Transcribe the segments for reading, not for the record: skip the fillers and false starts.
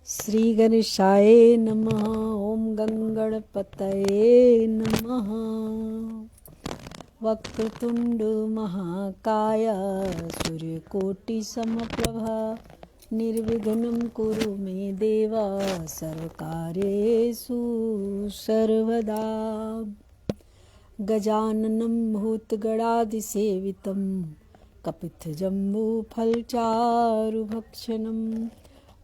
श्री गणेशाय नमः। ओम गंगणपतये नमः। वक्रतुंड महाकाय सूर्यकोटि समप्रभा निर्विघ्नं कुरु मे देव सर्वकार्येषु सर्वदा। गजाननं भूतगणादिसेवितं कपित्थजम्बूफलचारुभक्षणं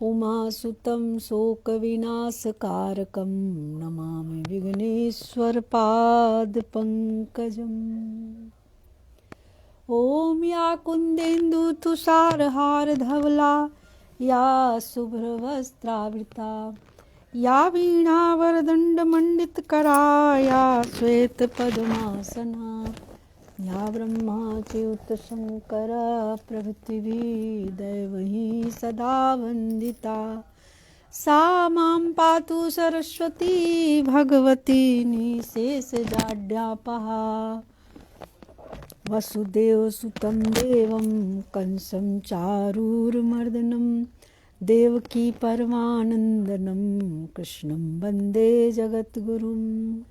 उमासुतं शोकविनाशकारकं नमामि विघ्नेश्वरपादपङ्कजम्। ॐ या कुन्देन्दुतुषारहारधवला या शुभ्रवस्त्रावृता या वीणावरदण्डमण्डितकरा या श्वेतपद्मासना या ब्रह्माच्युतशङ्करा प्रभृतिभिः दैवैः सदा वन्दिता सा मां पातु सरस्वती भगवती निशेषजाड्यापहा। वसुदेवसुतं देवं कंसं चारूरमर्दनं देवकी परमानन्दनं कृष्णं वन्दे जगद्गुरुम्।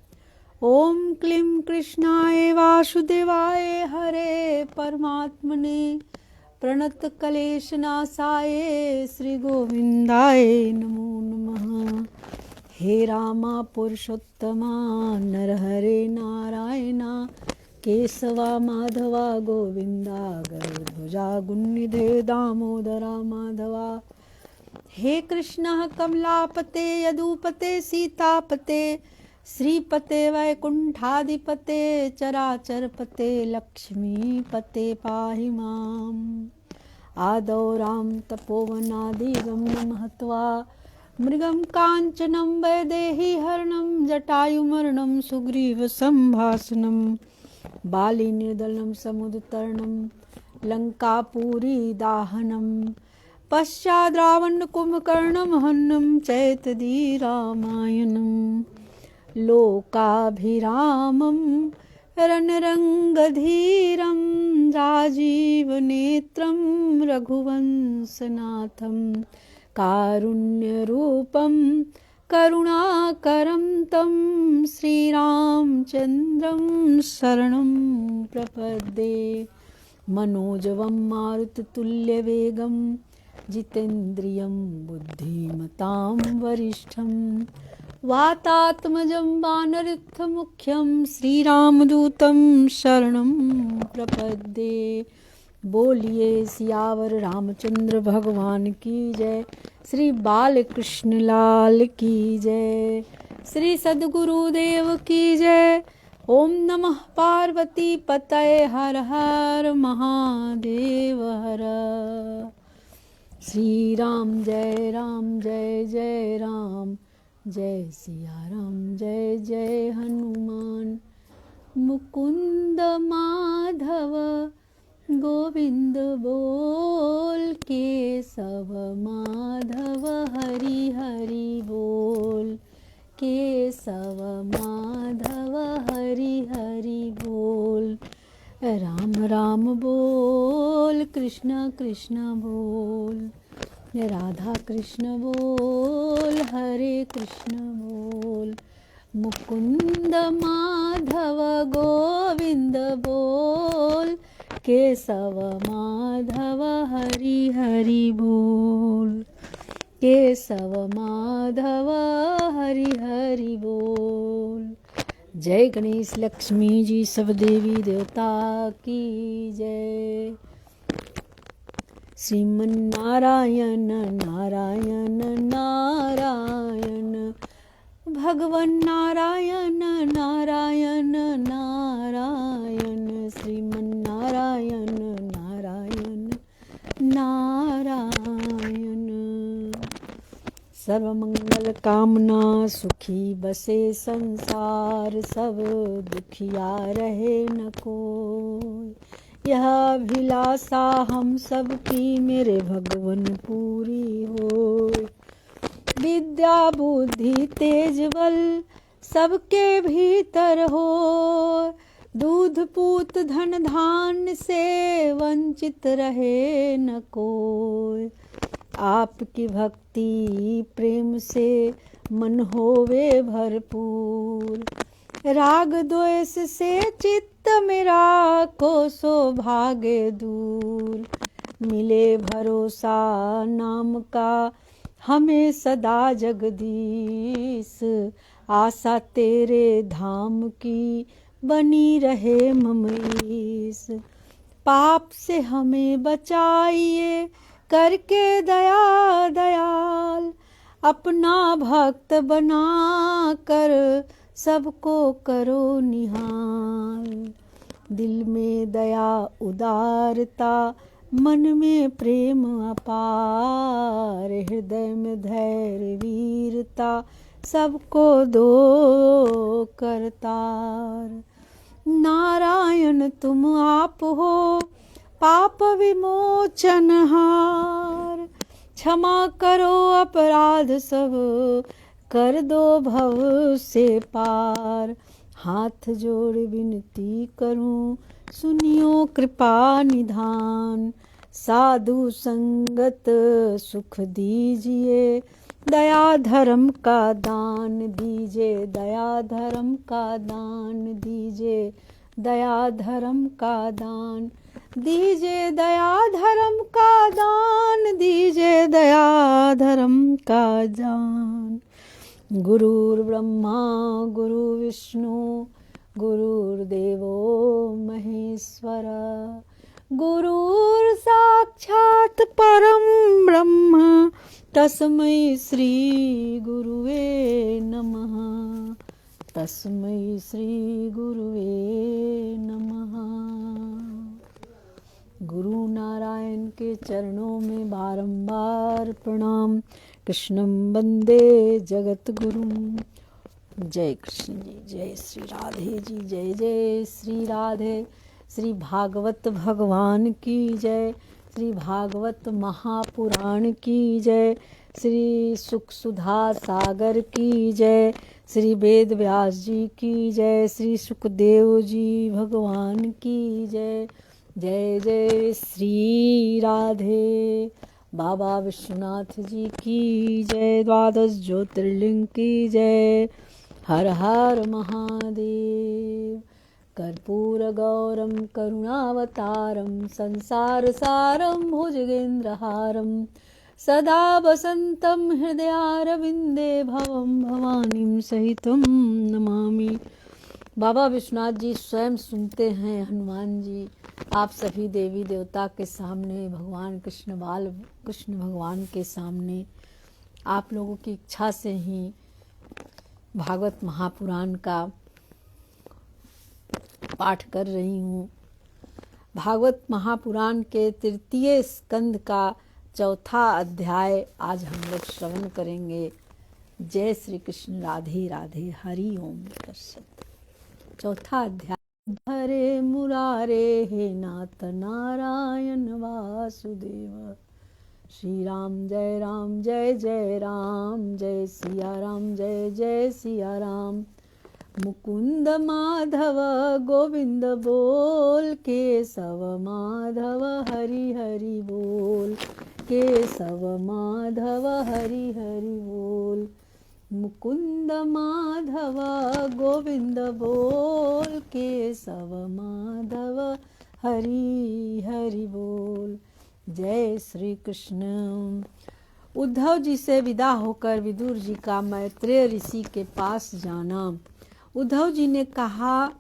ॐ क्लीं कृष्णाय वासुदेवाय हरे परमात्मने प्रणतक्लेशनाशाय श्रीगोविन्दाय नमो नमः। हे रामा पुरुषोत्तमा नरहरे नारायण केशवा माधवा गोविन्दा गरुडध्वजा गुणनिधे दामोदरा माधवा। हे कृष्ण कमलापते यदुपते सीतापते श्रीपते वैकुण्ठाधिपते चराचरपते लक्ष्मीपते पाहि माम्। आदौ राम तपोवनादिगं महत्वा मृगं काञ्चनं वैदेहीहरणं जटायुमरणं सुग्रीवसम्भाषणं बालीनिर्दलं समुद्रतरणं लङ्कापुरीदाहनं पश्चाद्रावणकुम्भकर्णं हननं चैतदीरामायणम् लोकाभिरामं रणरङ्गधीरं राजीवनेत्रं रघुवंशनाथं कारुण्यरूपं करुणाकरं तं श्रीरामचन्द्रं शरणं प्रपद्ये। मनोजवं मारुततुल्यवेगं जितेन्द्रियं बुद्धिमतां वरिष्ठं वातात्मजं वानरयुक्तमुख्यं श्रीरामदूतं शरणं प्रपद्ये। बोलिए सियावर रामचंद्र भगवान की जय। श्री बालकृष्ण लाल की जय। श्री सद्गुरुदेव की जय। ओम नमः पार्वती पतये हर हर महादेव हर। श्री राम जय जय राम जय सिया राम जय जय हनुमान। मुकुंद माधव गोविंद बोल केशव माधव हरि हरि बोल केशव माधव हरि हरि बोल। राम राम बोल कृष्ण कृष्ण बोल राधा कृष्ण बोल हरे कृष्ण बोल। मुकुंद माधव गोविंद बोल केशव माधव हरि हरि बोल केशव माधव हरि हरि बोल। जय गणेश लक्ष्मी जी सब देवी देवता की जय। श्रीमन्नारायण नारायण नारायण भगवन् नारायण नारायण नारायण श्रीमन्नारायण नारायण नारायण। सर्वमंगल कामना सुखी बसे संसार सब दुखिया रहे न कोई। यह अभिलाषा हम सब की मेरे भगवन पूरी हो। विद्या बुद्धि तेज बल सबके भीतर हो। दूध पूत धन धान्य से वंचित रहे न कोई। आपकी भक्ति प्रेम से मन होवे भरपूर। राग द्वेष से चित्त मेरा को सौभाग्य दूर। मिले भरोसा नाम का हमें सदा जगदीश। आशा तेरे धाम की बनी रहे ममईस। पाप से हमें बचाइए करके दया दयाल। अपना भक्त बना कर सबको करो निहाल। दिल में दया उदारता मन में प्रेम अपार। हृदय में धैर्य वीरता सबको दो करतार। नारायण तुम आप हो पाप विमोचन हार। क्षमा करो अपराध सब कर दो भव से पार। हाथ जोड़ विनती करूं सुनियो कृपा निधान। साधु संगत सुख दीजिए दया धर्म का दान दीजिए। दया धर्म का दान दीजिए। दया धर्म का दान दीजिए। दया धर्म का दान दीजिए। दया धर्म का दान। गुरुर्ब्रह्मा गुरु विष्णु गुरुर्देवो महेश्वर। गुरुर् साक्षात् परम ब्रह्म तस्मै श्री गुरुवे नमः। तस्मै श्री गुरुवे नमः। गुरु नारायण के चरणों में बारंबार प्रणाम। कृष्णं वंदे जगत गुरुम। जय कृष्ण जी, जय श्री राधे जी, जय जय श्री राधे। श्री भागवत भगवान की जय। श्री भागवत महापुराण की जय। श्री सुख सुधा सागर की जय। श्री वेद व्यास जी की जय। श्री सुखदेव जी भगवान की जय। जय जय श्री राधे। बाबा विश्वनाथ जी की जय। द्वादश ज्योतिर्लिंग की जय। हर हर महादेव। कर्पूर गौरम करुणावतारम संसार सारम भुजगेन्द्रहारम सदा वसंतम हृदयारविंदे भवम भवानीं सहितं नमामि। बाबा विश्वनाथ जी स्वयं सुनते हैं हनुमान जी आप सभी देवी देवता के सामने, भगवान कृष्ण भगवान के सामने आप लोगों की इच्छा से ही भागवत महापुराण का पाठ कर रही हूँ। भागवत महापुराण के तृतीय स्कंद का चौथा अध्याय आज हम लोग श्रवण करेंगे। जय श्री कृष्ण, राधे राधे, हरि ओम तत्सत। चौथा अध्याय। हरे मुरारे हे नाथ नारायण वासुदेव। श्री राम जय जय राम, जय सिया राम जय जय सिया राम। मुकुंद माधव गोविंद बोल, केशव माधव हरि हरि बोल, केशव माधव हरि हरि बोल। मुकुंद माधव गोविंद बोल, केशव माधव हरि हरि बोल। जय श्री कृष्ण। उद्धव जी से विदा होकर विदुर जी का मैत्रेय ऋषि के पास जाना। उद्धव जी ने कहा,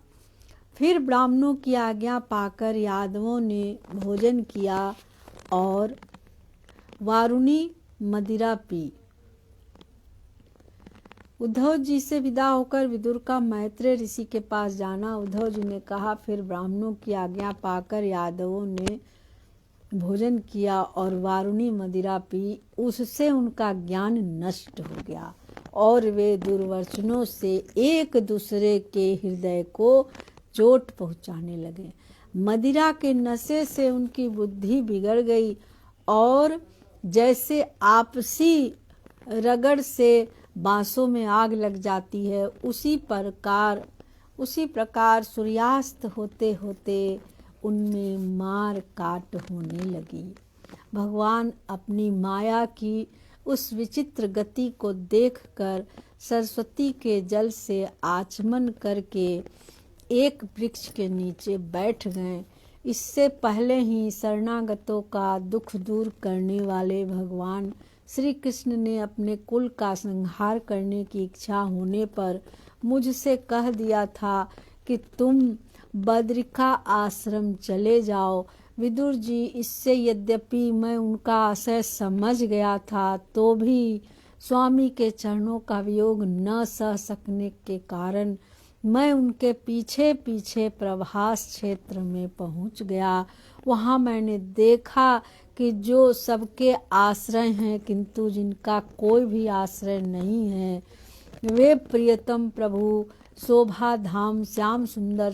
फिर ब्राह्मणों की आज्ञा पाकर यादवों ने भोजन किया और वारुणी मदिरा पी। उद्धव जी से विदा होकर विदुर का मैत्रेय ऋषि के पास जाना। उद्धव जी ने कहा, फिर ब्राह्मणों की आज्ञा पाकर यादवों ने भोजन किया और वारुणी मदिरा पी। उससे उनका ज्ञान नष्ट हो गया और वे दुर्वचनों से एक दूसरे के हृदय को चोट पहुंचाने लगे। मदिरा के नशे से उनकी बुद्धि बिगड़ गई और जैसे आपसी रगड़ से बांसों में आग लग जाती है, उसी प्रकार सूर्यास्त होते होते उनमें मार काट होने लगी। भगवान अपनी माया की उस विचित्र गति को देखकर सरस्वती के जल से आचमन करके एक वृक्ष के नीचे बैठ गए। इससे पहले ही शरणागतों का दुख दूर करने वाले भगवान श्री कृष्ण ने अपने कुल का संहार करने की इच्छा होने पर मुझसे कह दिया था कि तुम बद्रिका आश्रम चले जाओ। विदुर जी, इससे यद्यपि मैं उनका आशय समझ गया था तो भी स्वामी के चरणों का वियोग न सह सकने के कारण मैं उनके पीछे पीछे प्रभास क्षेत्र में पहुंच गया। वहां मैंने देखा कि जो सबके आश्रय हैं किंतु जिनका कोई भी आश्रय नहीं है, वे प्रियतम प्रभु शोभा धाम श्याम सुंदर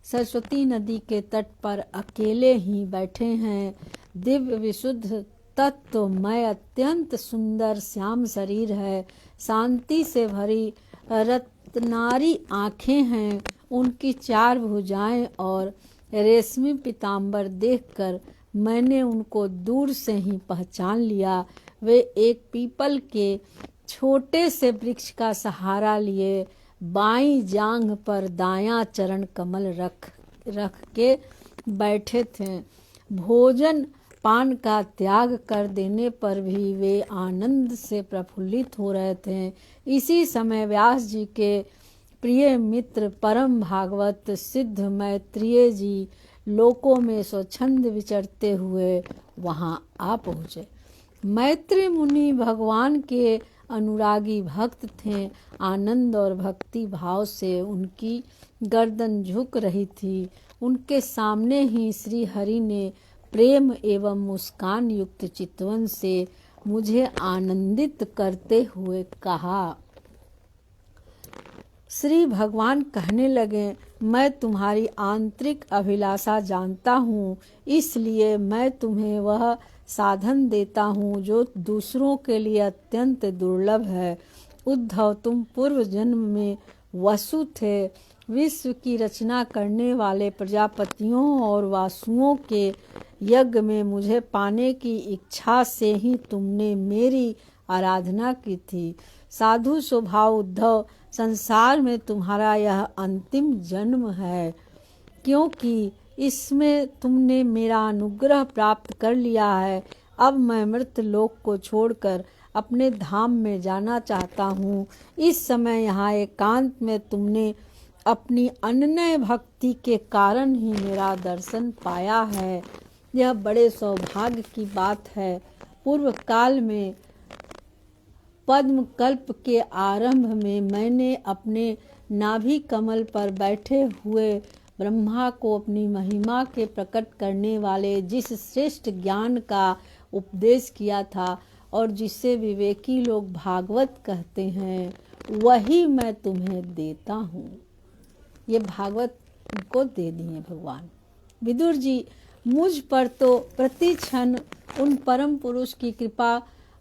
सरस्वती नदी के तट पर अकेले ही बैठे हैं। दिव्य विशुद्ध तत्वमय अत्यंत सुंदर श्याम शरीर है, शांति से भरी रत्नारी आंखें हैं, उनकी 4 भुजाएं और रेशमी पीताम्बर देखकर मैंने उनको दूर से ही पहचान लिया। वे एक पीपल के छोटे से वृक्ष का सहारा लिए बाईं जांघ पर दायां चरण कमल रख के बैठे थे। भोजन पान का त्याग कर देने पर भी वे आनंद से प्रफुल्लित हो रहे थे। इसी समय व्यास जी के प्रिय मित्र परम भागवत सिद्ध मैत्रेय जी लोकों में स्वच्छंद विचरते हुए वहां आ पहुँचे। मैत्रेय मुनि भगवान के अनुरागी भक्त थे। आनंद और भक्ति भाव से उनकी गर्दन झुक रही थी। उनके सामने ही श्री हरि ने प्रेम एवं मुस्कान युक्त चितवन से मुझे आनंदित करते हुए कहा। श्री भगवान कहने लगे, मैं तुम्हारी आंतरिक अभिलाषा जानता हूँ, इसलिए मैं तुम्हें वह साधन देता हूँ जो दूसरों के लिए अत्यंत दुर्लभ है। उद्धव, तुम पूर्व जन्म में वसु थे। विश्व की रचना करने वाले प्रजापतियों और वासुओं के यज्ञ में मुझे पाने की इच्छा से ही तुमने मेरी आराधना की थी। साधु स्वभाव उद्धव, संसार में तुम्हारा यह अंतिम जन्म है, क्योंकि इसमें तुमने मेरा अनुग्रह प्राप्त कर लिया है। अब मैं मृत लोक को छोड़कर अपने धाम में जाना चाहता हूँ। इस समय यहाँ एकांत में तुमने अपनी अनन्य भक्ति के कारण ही मेरा दर्शन पाया है। यह बड़े सौभाग्य की बात है। पूर्व काल में पद्म कल्प के आरंभ में मैंने अपने नाभि कमल पर बैठे हुए ब्रह्मा को अपनी महिमा के प्रकट करने वाले जिस श्रेष्ठ ज्ञान का उपदेश किया था और जिसे विवेकी लोग भागवत कहते हैं, वही मैं तुम्हें देता हूँ। ये भागवत को दे दिए भगवान। विदुर जी, मुझ पर तो प्रति क्षण उन परम पुरुष की कृपा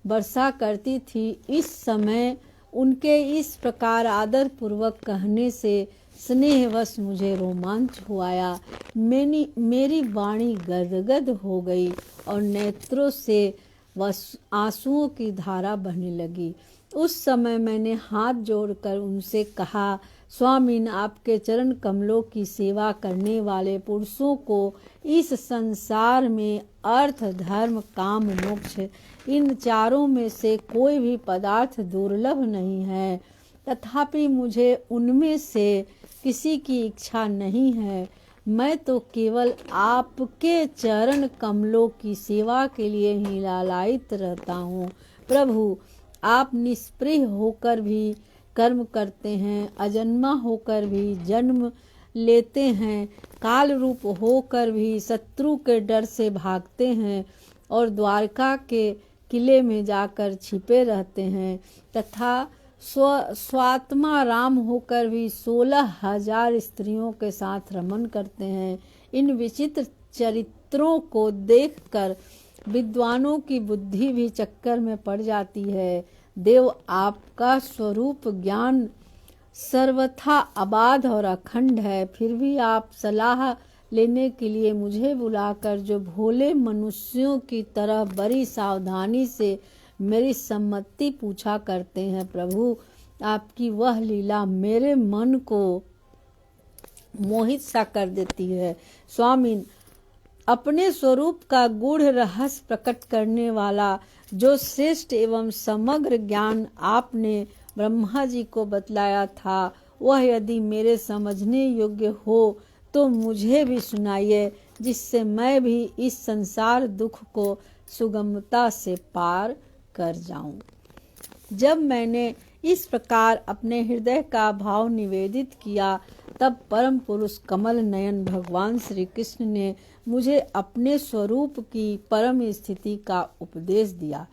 वर्षा करती थी। इस समय उनके इस प्रकार आदर पूर्वक कहने से स्नेहवश मुझे रोमांच हुआया। मेरी वाणी गदगद हो गई और नेत्रों से आंसुओं की धारा बहने लगी। उस समय मैंने हाथ जोड़कर उनसे कहा, स्वामीन, आपके चरण कमलों की सेवा करने वाले पुरुषों को इस संसार में अर्थ, धर्म, काम, मोक्ष, इन चारों में से कोई भी पदार्थ दुर्लभ नहीं है। तथापि मुझे उनमें से किसी की इच्छा नहीं है। मैं तो केवल आपके चरण कमलों की सेवा के लिए ही लालायित रहता हूँ। प्रभु, आप निष्प्रिय होकर भी कर्म करते हैं, अजन्मा होकर भी जन्म लेते हैं, काल रूप होकर भी शत्रु के डर से भागते हैं और द्वारका के किले में जाकर छिपे रहते हैं, तथा स्वात्मा राम होकर भी 16,000 स्त्रियों के साथ रमन करते हैं। इन विचित्र चरित्रों को देखकर विद्वानों की बुद्धि भी चक्कर में पड़ जाती है। देव, आपका स्वरूप ज्ञान सर्वथा अबाध और अखंड है, फिर भी आप सलाह लेने के लिए मुझे बुलाकर जो भोले मनुष्यों की तरह बड़ी सावधानी से मेरी सम्मति पूछा करते हैं, प्रभु आपकी वह लीला मेरे मन को मोहित सा कर देती है। स्वामी, अपने स्वरूप का गूढ़ रहस्य प्रकट करने वाला जो श्रेष्ठ एवं समग्र ज्ञान आपने ब्रह्मा जी को बतलाया था, वह यदि मेरे समझने योग्य हो तो मुझे भी सुनाइए, जिससे मैं भी इस संसार दुख को सुगमता से पार कर जाऊं। जब मैंने इस प्रकार अपने हृदय का भाव निवेदित किया, तब परम पुरुष कमल नयन भगवान श्री कृष्ण ने मुझे अपने स्वरूप की परम स्थिति का उपदेश दिया।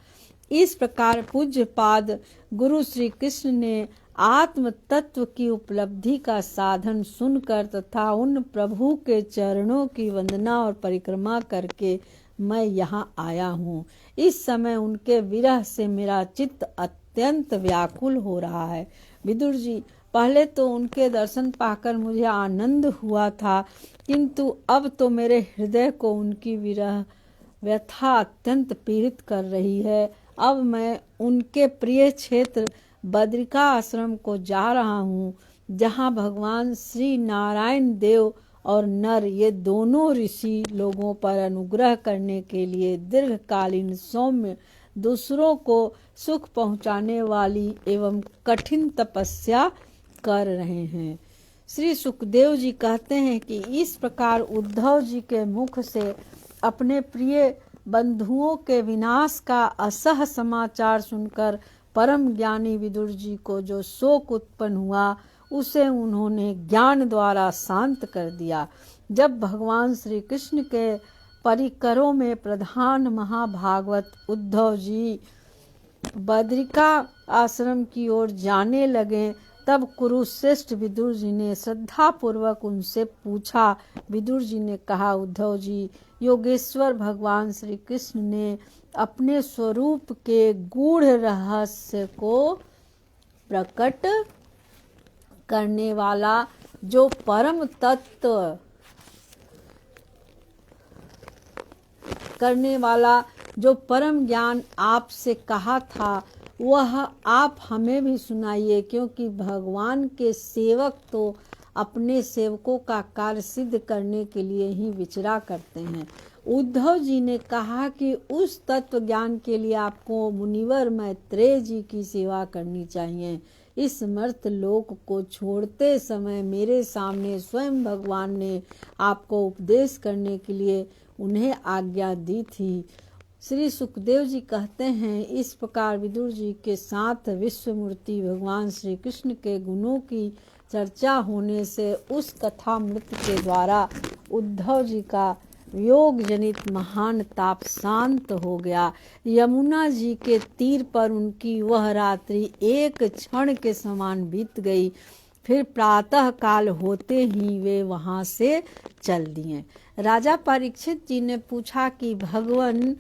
इस प्रकार पूज्य पाद गुरु श्री कृष्ण ने आत्म तत्व की उपलब्धि का साधन सुनकर तथा उन प्रभु के चरणों की वंदना और परिक्रमा करके मैं यहाँ आया हूँ। इस समय उनके विरह से मेरा चित्त अत्यंत व्याकुल हो रहा है। विदुर जी, पहले तो उनके दर्शन पाकर मुझे आनंद हुआ था, किंतु अब तो मेरे हृदय को उनकी विरह व्यथा अत्यंत पीड़ित कर रही है। अब मैं उनके प्रिय क्षेत्र बद्रिका आश्रम को जा रहा हूँ, जहाँ भगवान श्री नारायण देव और नर ये दोनों ऋषि लोगों पर अनुग्रह करने के लिए दीर्घकालीन सौम्य दूसरों को सुख पहुँचाने वाली एवं कठिन तपस्या कर रहे हैं। श्री सुखदेव जी कहते हैं कि इस प्रकार उद्धव जी के मुख से अपने प्रिय बंधुओं के विनाश का असह समाचार सुनकर परम ज्ञानी विदुर जी को जो शोक उत्पन्न हुआ, उसे उन्होंने ज्ञान द्वारा शांत कर दिया। जब भगवान श्री कृष्ण के परिकरों में प्रधान महाभागवत उद्धव जी बद्रिका आश्रम की ओर जाने लगे, तब कुरुश्रेष्ठ विदुर जी ने श्रद्धा पूर्वक उनसे पूछा। विदुर जी ने कहा, उद्धव जी, योगेश्वर भगवान श्री कृष्ण ने अपने स्वरूप के गूढ़ रहस्य को प्रकट करने वाला जो परम तत्व करने वाला जो परम ज्ञान आपसे कहा था, वह आप हमें भी सुनाइए, क्योंकि भगवान के सेवक तो अपने सेवकों का कार्य सिद्ध करने के लिए ही विचरा करते हैं। उद्धव जी ने कहा कि उस तत्व ज्ञान के लिए आपको मुनिवर मैत्रेय जी की सेवा करनी चाहिए। इस मर्त लोक को छोड़ते समय मेरे सामने स्वयं भगवान ने आपको उपदेश करने के लिए उन्हें आज्ञा दी थी। श्री सुखदेव जी कहते हैं, इस प्रकार विदुर जी के साथ विश्वमूर्ति भगवान श्री कृष्ण के गुणों की चर्चा होने से उस कथामृत के द्वारा उद्धव जी का योग जनित महान ताप शांत हो गया। यमुना जी के तीर पर उनकी वह रात्रि एक क्षण के समान बीत गई। फिर प्रातः काल होते ही वे वहां से चल दिए। राजा परीक्षित जी ने पूछा कि भगवान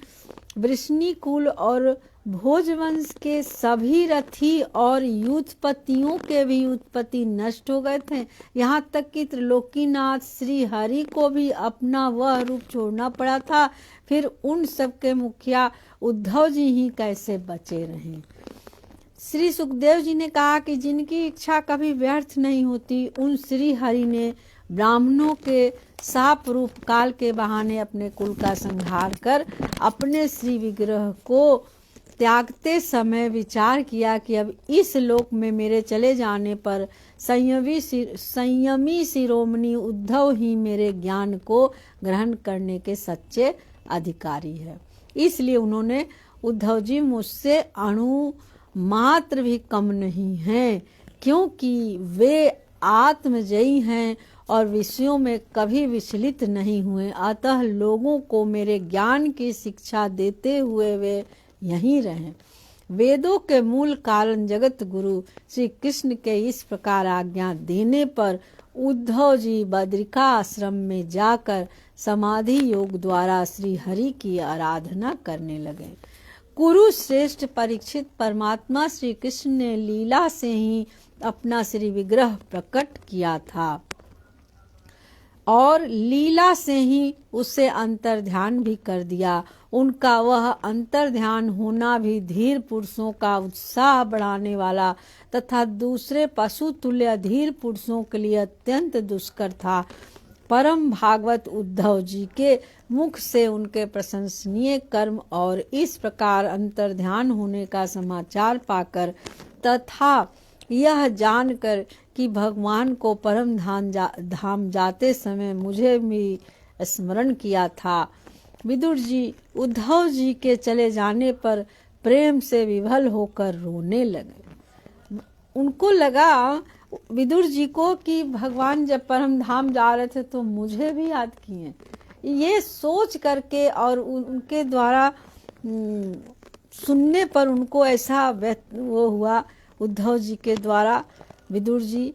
वृष्णिकुल और भोजवंश के सभी रथी और युद्धपतियों के भी उत्पत्ति नष्ट हो गए थे, यहाँ तक कि त्रिलोकीनाथ श्री हरि को भी अपना वह रूप छोड़ना पड़ा था। फिर उन सब के मुखिया उद्धव जी ही कैसे बचे रहे। श्री सुखदेव जी ने कहा कि जिनकी इच्छा कभी व्यर्थ नहीं होती, उन श्री हरि ने ब्राह्मणों के साप रूप काल के बहाने अपने कुल का संहार कर अपने श्री विग्रह को त्यागते समय विचार किया कि अब इस लोक में मेरे चले जाने पर संयमी शिरोमणि उद्धव ही मेरे ज्ञान को ग्रहण करने के सच्चे अधिकारी है। इसलिए उन्होंने उद्धव जी मुझसे अणु मात्र भी कम नहीं हैं, क्योंकि वे आत्मजयी हैं और विषयों में कभी विचलित नहीं हुए। अतः लोगों को मेरे ज्ञान की शिक्षा देते हुए वे यहीं रहें। वेदों के मूल कारण जगत गुरु श्री कृष्ण के इस प्रकार आज्ञा देने पर उद्धव जी बद्रिका आश्रम में जाकर समाधि योग द्वारा श्री हरि की आराधना करने लगे। कुरु श्रेष्ठ परीक्षित, परमात्मा श्री कृष्ण ने लीला से ही अपना श्री विग्रह प्रकट किया था। और लीला से ही उससे अंतर्ध्यान भी कर दिया। उनका वह अंतर्ध्यान होना भी धीर पुरुषों का उत्साह बढ़ाने वाला तथा दूसरे पशु तुल्य धीर पुरुषों के लिए अत्यंत दुष्कर था। परम भागवत उद्धव जी के मुख से उनके प्रशंसनीय कर्म और इस प्रकार अंतर्ध्यान होने का समाचार पाकर तथा यह जानकर कि भगवान को परम धाम जाते समय मुझे भी स्मरण किया था, विदुर जी उद्धव जी के चले जाने पर प्रेम से विभल होकर रोने लगे। उनको लगा विदुर जी को कि भगवान जब परम धाम जा रहे थे तो मुझे भी याद किए। ये सोच करके और उनके द्वारा सुनने पर उनको ऐसा वो हुआ, उद्धव जी के द्वारा विदुर जी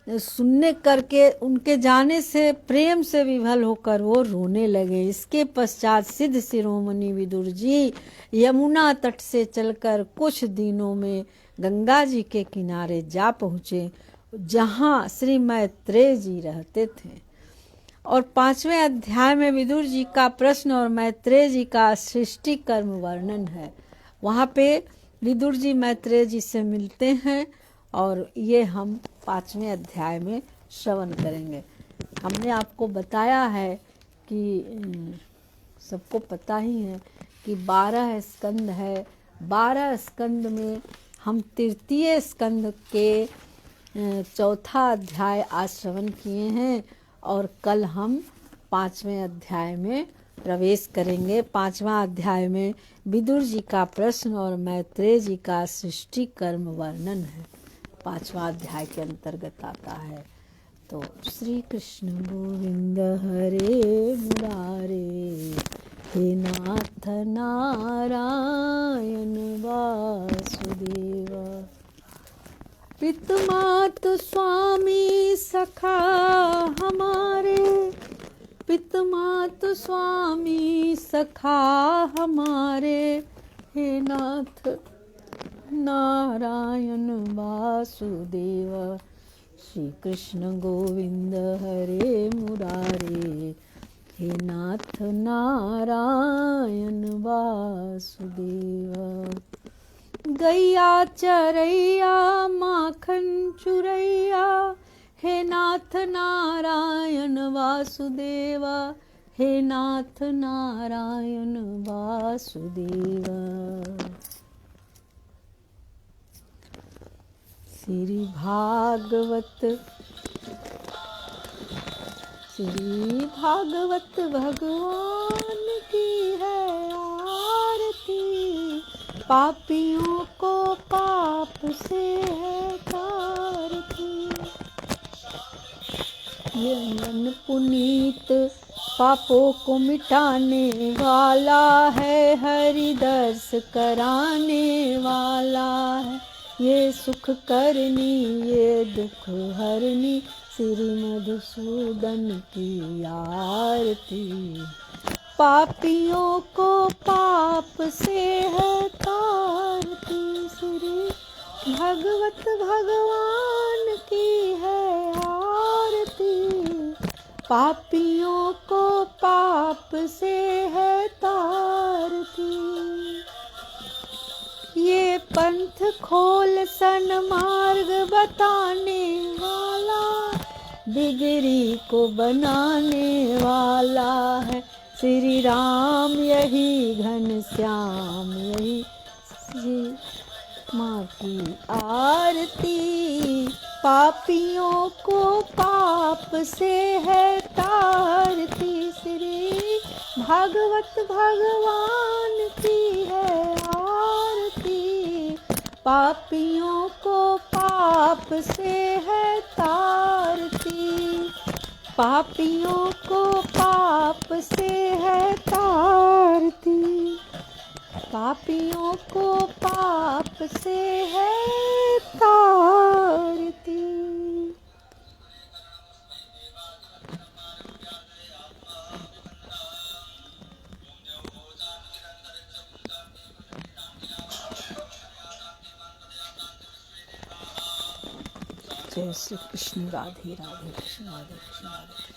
सुनने करके उनके जाने से प्रेम से विभल होकर वो रोने लगे। इसके पश्चात सिद्ध शिरोमणि विदुर जी यमुना तट से चलकर कुछ दिनों में गंगा जी के किनारे जा पहुँचे, जहाँ श्री मैत्रेय जी रहते थे। और 5वें अध्याय में विदुर जी का प्रश्न और मैत्रेय जी का सृष्टि कर्म वर्णन है। वहाँ पे विदुर जी मैत्रेय जी से मिलते हैं और ये हम 5वें अध्याय में श्रवण करेंगे। हमने आपको बताया है कि सबको पता ही है कि 12 स्कंद है। 12 स्कंद में हम तृतीय स्कंद के चौथा अध्याय आज श्रवण किए हैं और कल हम 5वें अध्याय में प्रवेश करेंगे। 5वां अध्याय में विदुर जी का प्रश्न और मैत्रेय जी का सृष्टि कर्म वर्णन है, 5वां अध्याय के अंतर्गत आता है। तो श्री कृष्ण गोविंद हरे मुरारे, हे नाथ नारायण वासुदेव। पितमात स्वामी सखा हमारे, पितमात स्वामी सखा हमारे, हे नाथ नारायण वासुदेव। श्री कृष्ण गोविंद हरे मुरारे, हे नाथ नारायण वासुदेव। गैया चरैया माखन चुरैया, हे नाथ नारायण वासुदेव, हे नाथ नारायण वासुदेव। श्री भागवत भगवान की है आरती, पापियों को पाप से है तारती। ये मन पुनीत पापों को मिटाने वाला है, हरि दर्श कराने वाला है। ये सुख करनी ये दुख हरनी, श्री मधुसूदन की आरती। पापियों को पाप से है तारती, श्री भगवत भगवान की है आरती। पापियों को पाप से है तारती। ये पंथ खोल सन्मार्ग बताने वाला, बिगड़ी को बनाने वाला है। श्री राम यही घनश्याम यही श्री माँ की आरती। पापियों को पाप से है तारती, श्री भागवत भगवान की है आरती। पापियों को पाप से है तारती, पापियों को पाप से है तारती। पापियों को पाप से है तारती। जय श्री कृष्ण। राधे राधे कृष्ण, राधे कृष्ण, राधे कृष्ण।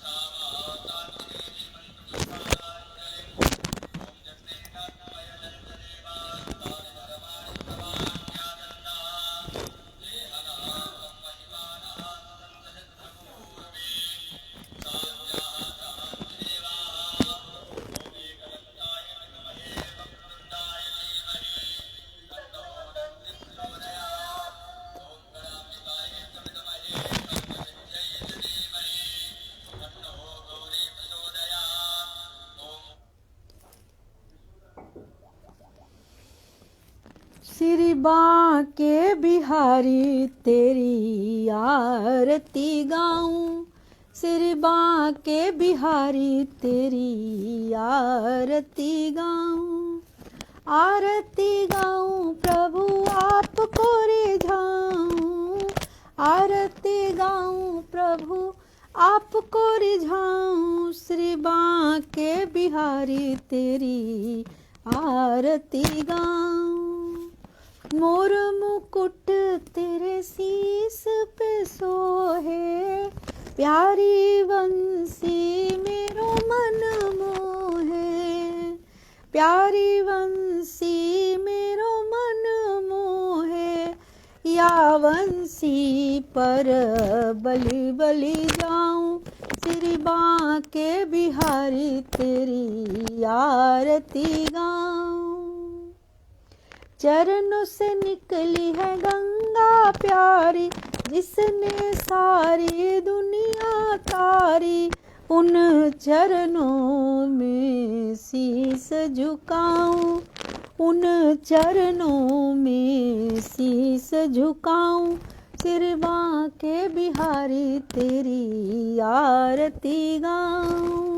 श्री बांके बिहारी तेरी आरती गाऊं, श्री बांके बिहारी तेरी आरती गाऊं, आरती गाऊं प्रभु आपको रिझाऊं, आरती गाऊं प्रभु आपको रिझाऊं, श्री बांके बिहारी तेरी आरती गाऊं। मोर मुकुट तेरे शीस पे सोहे, प्यारी बंसी मेरो मन मोहे, प्यारी बंसी मेरो मन मोहे, या बंसी पर बलि बलि जाऊं, श्री बांके बिहारी तेरी आरती गाऊं। चरणों से निकली है गंगा प्यारी, जिसने सारी दुनिया तारी, उन चरणों में शीस झुकाऊं, उन चरणों में शीस झुकाऊं, श्री बांके बिहारी तेरी आरती गाऊं।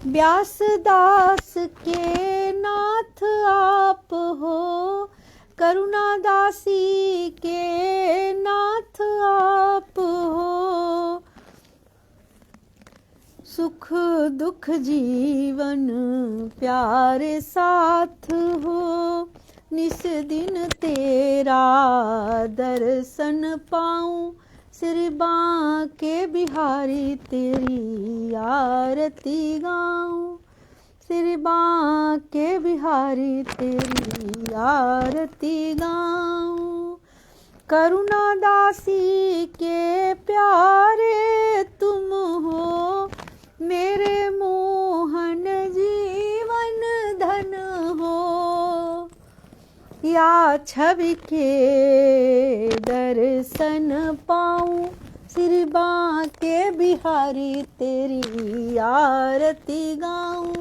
व्यासदास के नाथ आप हो, करुणा दासी के नाथ आप हो, सुख दुख जीवन प्यारे साथ हो, निस दिन तेरा दर्शन पाऊं, श्री बांके बिहारी तेरी आरती गाऊं, श्री बांके बिहारी तेरी आरती गाऊं। करुणा दासी के प्यारे तुम हो, मेरे मोहन जीवन धन हो, या छवि के दर्शन पाऊं, श्री बांके बिहारी तेरी आरती गाऊं,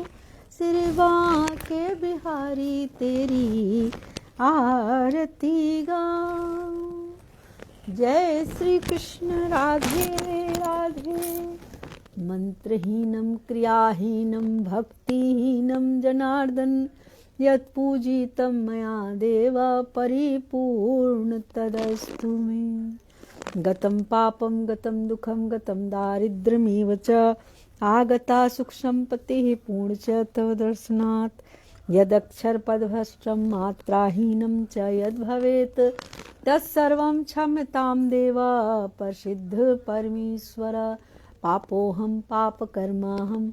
श्री बांके बिहारी तेरी आरती गाऊं। जय श्री कृष्ण राधे राधे। मंत्रहीनं क्रियाहीनं भक्तिहीनं जनार्दन, यत्पूजितं मया देव परिपूर्ण तदस्तु मे। गतं पापं गतं दुःखं गतं दारिद्र्यमेव च, आगता सुखसम्पत्तिः पूर्ण च तव दर्शनात्। यदक्षरपदभ्रष्टं मात्राहीनं च यद्भवेत्, तत्सर्वं क्षम्यतां देव प्रसीद परमेश्वर। पापोऽहं पापकर्माहं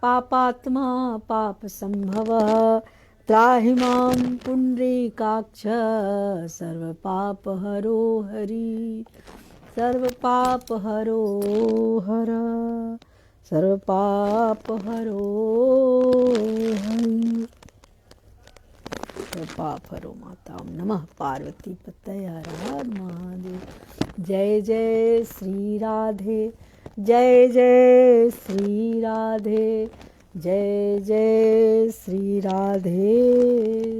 पापात्मा पापसम्भवः, त्राहि मां पुण्डरीकाक्ष सर्वपापहरो हरि, सर्वपापहरो हर, सर्वपापहरो हरि, सर्वपापहरो मातां नमः। पार्वती पतये हर हर महादेव। जय जय श्री राधे, जय जय श्री राधे, जय जय श्री राधे।